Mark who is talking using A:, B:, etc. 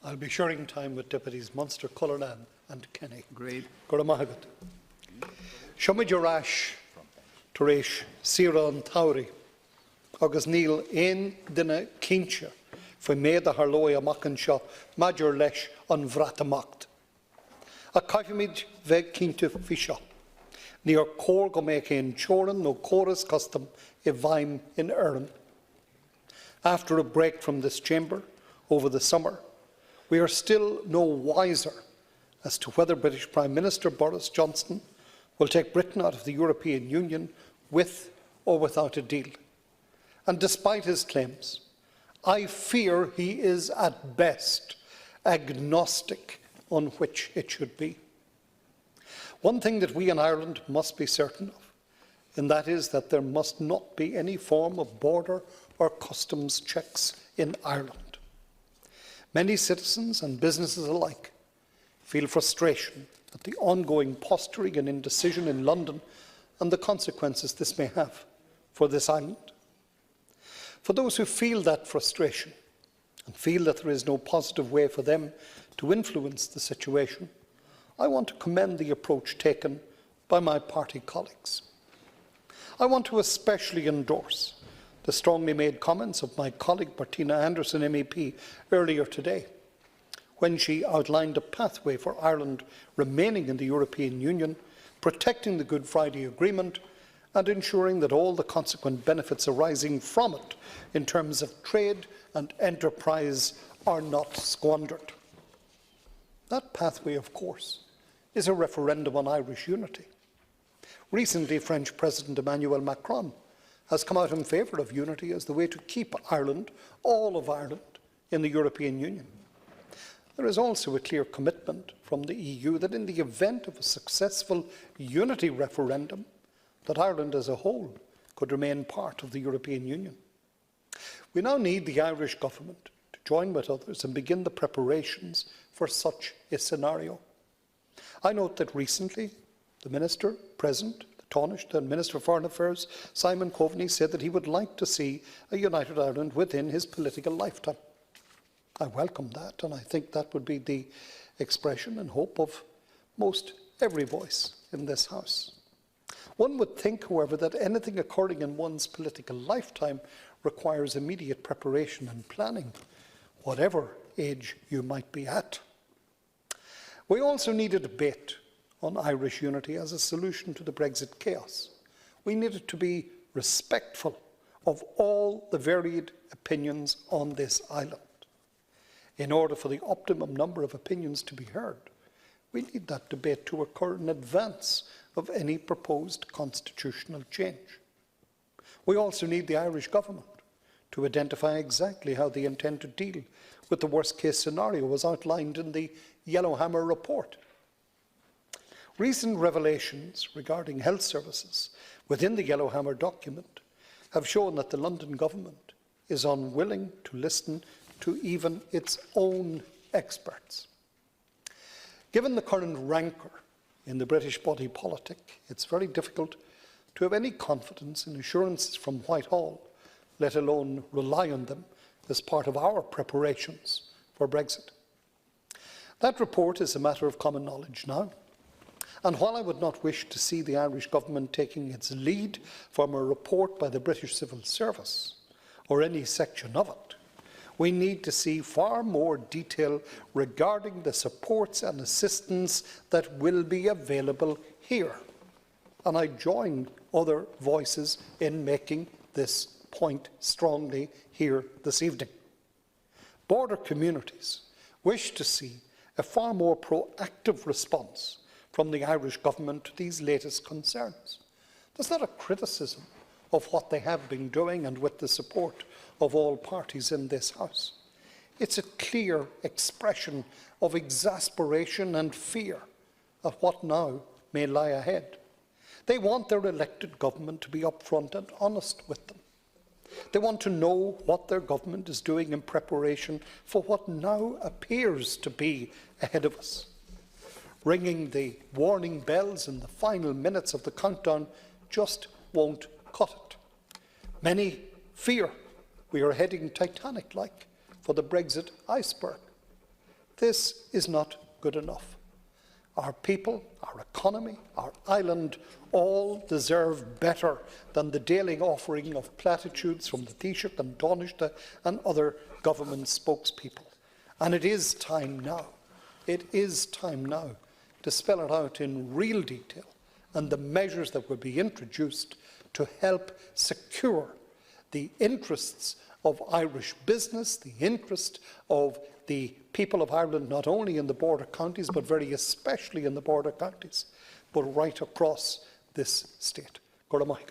A: I'll be sharing time with Deputies Munster, Caoláin and Kenny.
B: Agreed.
A: Guramahagat. Shumid Rash, Turesh, Sira and Tauri, August Neil, Ein Dina Kincha, for Meda Harloya Makanshaw, Major Lesh on Vratamakт. A Caoimhghín Veg Kinta Fisha, near Cor Gomeke in Choran, no chorus custom, Evaim in Erin. After a break from this chamber over the summer, we are still no wiser as to whether British Prime Minister Boris Johnson will take Britain out of the European Union with or without a deal. And despite his claims, I fear he is at best agnostic on which it should be. One thing that we in Ireland must be certain of, and that is that there must not be any form of border or customs checks in Ireland. Many citizens and businesses alike feel frustration at the ongoing posturing and indecision in London and the consequences this may have for this island. For those who feel that frustration and feel that there is no positive way for them to influence the situation, I want to commend the approach taken by my party colleagues. I want to especially endorse the strongly made comments of my colleague Martina Anderson MEP earlier today, when she outlined a pathway for Ireland remaining in the European Union, protecting the Good Friday Agreement and ensuring that all the consequent benefits arising from it in terms of trade and enterprise are not squandered. That pathway, of course, is a referendum on Irish unity. Recently, French President Emmanuel Macron has come out in favour of unity as the way to keep Ireland, all of Ireland, in the European Union. There is also a clear commitment from the EU that in the event of a successful unity referendum, that Ireland as a whole could remain part of the European Union. We now need the Irish government to join with others and begin the preparations for such a scenario. I note that recently the Minister present, the Minister for Foreign Affairs, Simon Coveney, said that he would like to see a united Ireland within his political lifetime. I welcome that, and I think that would be the expression and hope of most every voice in this House. One would think, however, that anything occurring in one's political lifetime requires immediate preparation and planning, whatever age you might be at. We also need a debate on Irish unity as a solution to the Brexit chaos. We need it to be respectful of all the varied opinions on this island. In order for the optimum number of opinions to be heard, we need that debate to occur in advance of any proposed constitutional change. We also need the Irish government to identify exactly how they intend to deal with the worst-case scenario as outlined in the Yellowhammer report. Recent revelations regarding health services within the Yellowhammer document have shown that the London government is unwilling to listen to even its own experts. Given the current rancour in the British body politic, it's very difficult to have any confidence in assurances from Whitehall, let alone rely on them as part of our preparations for Brexit. That report is a matter of common knowledge now, and while I would not wish to see the Irish government taking its lead from a report by the British Civil Service or any section of it, we need to see far more detail regarding the supports and assistance that will be available here. And I join other voices in making this point strongly here this evening. Border communities wish to see a far more proactive response from the Irish government to these latest concerns. That's not a criticism of what they have been doing and with the support of all parties in this House. It's a clear expression of exasperation and fear of what now may lie ahead. They want their elected government to be upfront and honest with them. They want to know what their government is doing in preparation for what now appears to be ahead of us. Ringing the warning bells in the final minutes of the countdown just won't cut it. Many fear we are heading Titanic-like for the Brexit iceberg. This is not good enough. Our people, our economy, our island all deserve better than the daily offering of platitudes from the Taoiseach and Taoiseach and other government spokespeople. And it is time now to spell it out in real detail and the measures that will be introduced to help secure the interests of Irish business, the interest of the people of Ireland, not only in the border counties, but very especially in the border counties, but right across this state. Caoimhghín.